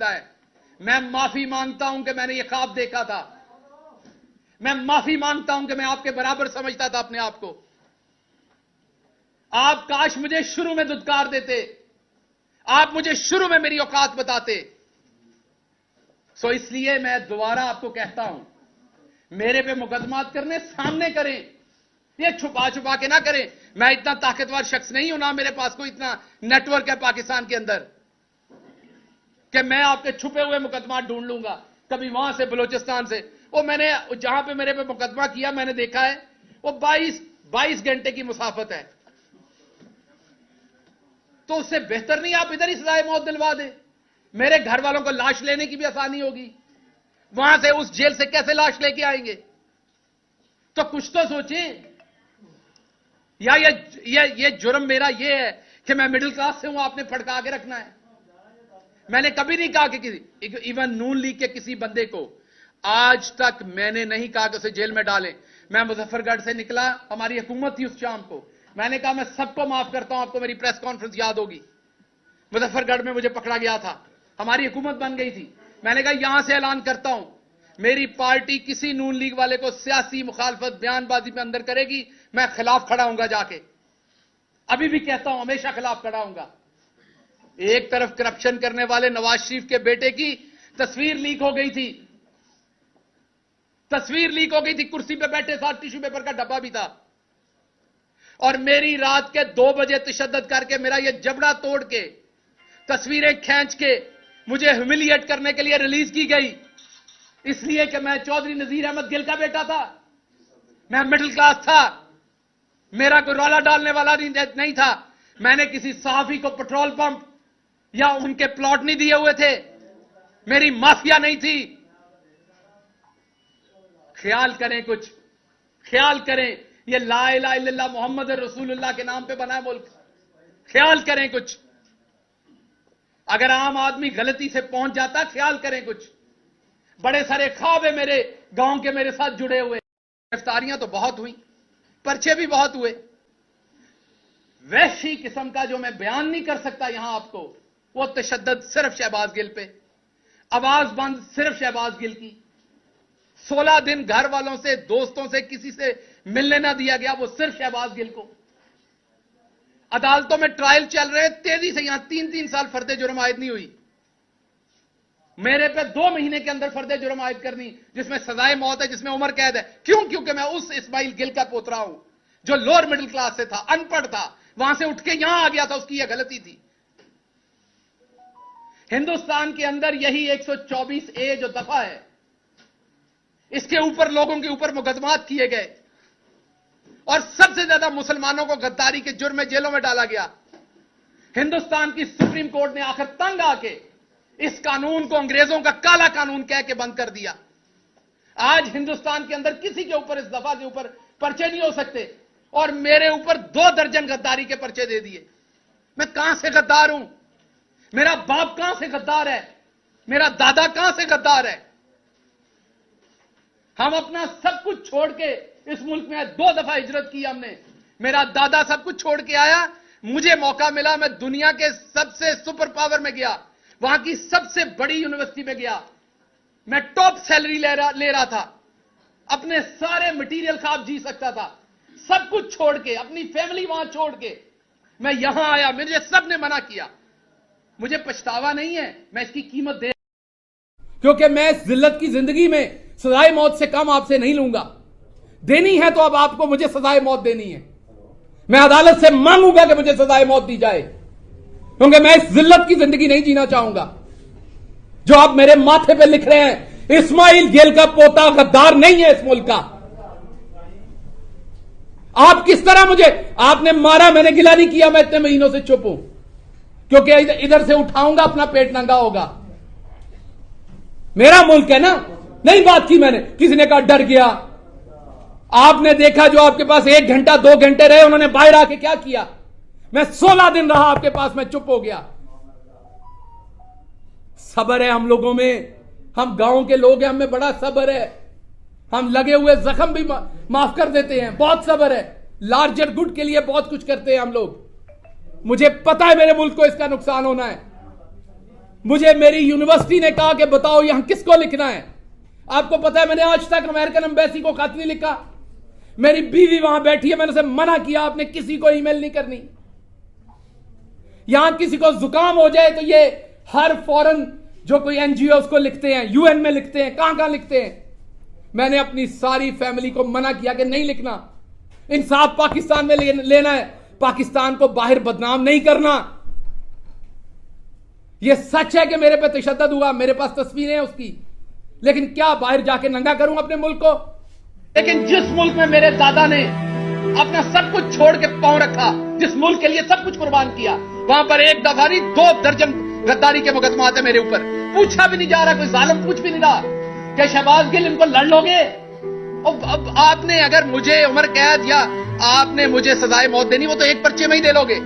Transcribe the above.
ہے. میں معافی مانگتا ہوں کہ میں نے یہ خواب دیکھا تھا. میں معافی مانگتا ہوں کہ میں آپ کے برابر سمجھتا تھا اپنے آپ کو. آپ کاش مجھے شروع میں دھتکار دیتے. آپ مجھے شروع میں میری اوقات بتاتے. اس لیے میں دوبارہ آپ کو کہتا ہوں, میرے پہ مقدمات کرنے سامنے کریں, یہ چھپا چھپا کے نہ کریں. میں اتنا طاقتور شخص نہیں ہوں, نہ میرے پاس کوئی اتنا نیٹ ورک ہے پاکستان کے اندر کہ میں آپ کے چھپے ہوئے مقدمات ڈھونڈ لوں گا. کبھی وہاں سے بلوچستان سے, وہ میں نے جہاں پہ میرے پہ مقدمہ کیا میں نے دیکھا ہے وہ 22 گھنٹے کی مسافت ہے. تو اس سے بہتر نہیں آپ ادھر ہی سزائے موت دلوا دیں. میرے گھر والوں کو لاش لینے کی بھی آسانی ہوگی. وہاں سے اس جیل سے کیسے لاش لے کے آئیں گے؟ تو کچھ تو سوچیں. یا یہ جرم میرا یہ ہے کہ میں مڈل کلاس سے ہوں, آپ نے پھڑکا کے رکھنا ہے. میں نے کبھی نہیں کہا کہ ایون نون لیگ کے کسی بندے کو آج تک میں نے نہیں کہا کہ اسے جیل میں ڈالیں. میں مظفر گڑھ سے نکلا, ہماری حکومت تھی اس شام کو, میں نے کہا میں سب کو معاف کرتا ہوں. آپ کو میری پریس کانفرنس یاد ہوگی, مظفر گڑھ میں مجھے پکڑا گیا تھا, ہماری حکومت بن گئی تھی. میں نے کہا یہاں سے اعلان کرتا ہوں, میری پارٹی کسی نون لیگ والے کو سیاسی مخالفت بیان بازی میں اندر کرے گی, میں خلاف کھڑا ہوں گا جا کے. ابھی بھی کہتا ہوں, ہمیشہ خلاف کھڑا ہوں گا. ایک طرف کرپشن کرنے والے نواز شریف کے بیٹے کی تصویر لیک ہو گئی تھی. کرسی پہ بیٹھے ساتھ ٹیشو پیپر کا ڈبہ بھی تھا. اور میری رات کے 2 بجے تشدد کر کے میرا یہ جبڑا توڑ کے تصویریں کھینچ کے مجھے ہیوملیٹ کرنے کے لیے ریلیز کی گئی. اس لیے کہ میں چودھری نذیر احمد گل کا بیٹا تھا, میں مڈل کلاس تھا, میرا کوئی رولا ڈالنے والا نہیں تھا. میں نے کسی صحافی کو پیٹرول پمپ یا ان کے پلاٹ نہیں دیے ہوئے تھے, میری مافیا نہیں تھی. خیال کریں کچھ, خیال کریں. یہ لا الہ الا اللہ محمد رسول اللہ کے نام پہ بنا ہے ملک. خیال کریں کچھ. اگر عام آدمی غلطی سے پہنچ جاتا, خیال کریں کچھ. بڑے سارے خواب ہیں میرے گاؤں کے میرے ساتھ جڑے ہوئے. گرفتاریاں تو بہت ہوئی, پرچے بھی بہت ہوئے. وحشی قسم کا جو میں بیان نہیں کر سکتا یہاں آپ کو, وہ تشدد صرف شہباز گل پہ, آواز بند صرف شہباز گل کی. 16 دن گھر والوں سے, دوستوں سے, کسی سے ملنے نہ دیا گیا, وہ صرف شہباز گل کو. عدالتوں میں ٹرائل چل رہے, تیزی سے یہاں 3 سال فرد جرم عائد نہیں ہوئی. میرے پہ 2 مہینے کے اندر فرد جرم عائد کرنی, جس میں سزائے موت ہے, جس میں عمر قید ہے. کیوں؟ کیونکہ میں اس اسماعیل گل کا پوترا ہوں جو لوور مڈل کلاس سے تھا, ان پڑھ تھا, وہاں سے اٹھ کے یہاں آ گیا تھا. اس کی یہ غلطی تھی. ہندوستان کے اندر یہی 124A جو دفعہ ہے, اس کے اوپر لوگوں کے اوپر مقدمات کیے گئے, اور سب سے زیادہ مسلمانوں کو غداری کے جرم میں جیلوں میں ڈالا گیا. ہندوستان کی سپریم کورٹ نے آخر تنگ آ کے اس قانون کو انگریزوں کا کالا قانون کہہ کے بند کر دیا. آج ہندوستان کے اندر کسی کے اوپر اس دفعہ کے اوپر پرچے نہیں ہو سکتے, اور میرے اوپر 2 درجن غداری کے پرچے دے دیے. میں کہاں سے غدار ہوں؟ میرا باپ کہاں سے غدار ہے؟ میرا دادا کہاں سے غدار ہے؟ ہم اپنا سب کچھ چھوڑ کے اس ملک میں 2 دفعہ ہجرت کی ہم نے. میرا دادا سب کچھ چھوڑ کے آیا, مجھے موقع ملا, میں دنیا کے سب سے سپر پاور میں گیا, وہاں کی سب سے بڑی یونیورسٹی میں گیا, میں ٹاپ سیلری لے رہا تھا, اپنے سارے مٹیریل خواب جی سکتا تھا. سب کچھ چھوڑ کے, اپنی فیملی وہاں چھوڑ کے میں یہاں آیا. مجھے سب نے منع کیا. مجھے پچھتاوا نہیں ہے, میں اس کی قیمت دے, کیونکہ میں اس ذلت کی زندگی میں سزائے موت سے کم آپ سے نہیں لوں گا. دینی ہے تو اب آپ کو مجھے سزائے موت دینی ہے. میں عدالت سے مانگوں گا کہ مجھے سزائے موت دی جائے, کیونکہ میں اس ذلت کی زندگی نہیں جینا چاہوں گا. جو آپ میرے ماتھے پہ لکھ رہے ہیں, اسماعیل گیل کا پوتا غدار نہیں ہے اس ملک کا. آپ کس طرح مجھے, آپ نے مارا, میں نے گلہ نہیں کیا, میں اتنے مہینوں سے چپ ہوں, کیونکہ ادھر سے اٹھاؤں گا اپنا پیٹ ننگا ہوگا. میرا ملک ہے نا. نہیں بات کی میں نے, کسی نے کہا ڈر گیا. آپ نے دیکھا جو آپ کے پاس 1 گھنٹہ 2 گھنٹے رہے, انہوں نے باہر آ کے کیا کیا. میں 16 دن رہا آپ کے پاس, میں چپ ہو گیا. صبر ہے ہم لوگوں میں, ہم گاؤں کے لوگ ہیں, ہم میں بڑا صبر ہے. ہم لگے ہوئے زخم بھی معاف کر دیتے ہیں, بہت صبر ہے. لارجر گڈ کے لیے بہت کچھ کرتے ہیں ہم لوگ. مجھے پتا ہے میرے ملک کو اس کا نقصان ہونا ہے, مجھے میری یونیورسٹی نے کہا کہ بتاؤ یہاں کس کو لکھنا ہے. آپ کو پتا ہے میں نے آج تک امریکن ایمبیسی کو خط نہیں لکھا. میری بیوی وہاں بیٹھی ہے, میں نے اسے منع کیا آپ نے کسی کو ای میل نہیں کرنی. یہاں کسی کو زکام ہو جائے تو یہ ہر فورن جو کوئی این جی اوز کو لکھتے ہیں, یو این میں لکھتے ہیں, کہاں لکھتے ہیں. میں نے اپنی ساری فیملی کو منع کیا کہ نہیں لکھنا. انصاف پاکستان میں لینا ہے, پاکستان کو باہر بدنام نہیں کرنا. یہ سچ ہے کہ میرے پہ تشدد ہوا, میرے پاس تصویریں ہیں اس کی, لیکن کیا باہر جا کے ننگا کروں اپنے ملک کو؟ لیکن جس ملک میں میرے دادا نے اپنا سب کچھ چھوڑ کے پاؤں رکھا, جس ملک کے لیے سب کچھ قربان کیا, وہاں پر ایک دفعہ نہیں 2 درجن غداری کے مقدمات ہیں میرے اوپر. پوچھا بھی نہیں جا رہا, کوئی ظالم پوچھ بھی نہیں رہا کہ شہباز گل ان کو لڑ لو گے. اب آپ نے اگر مجھے عمر قید یا آپ نے مجھے سزائے موت دینی, وہ تو ایک پرچے میں ہی دے لو گے.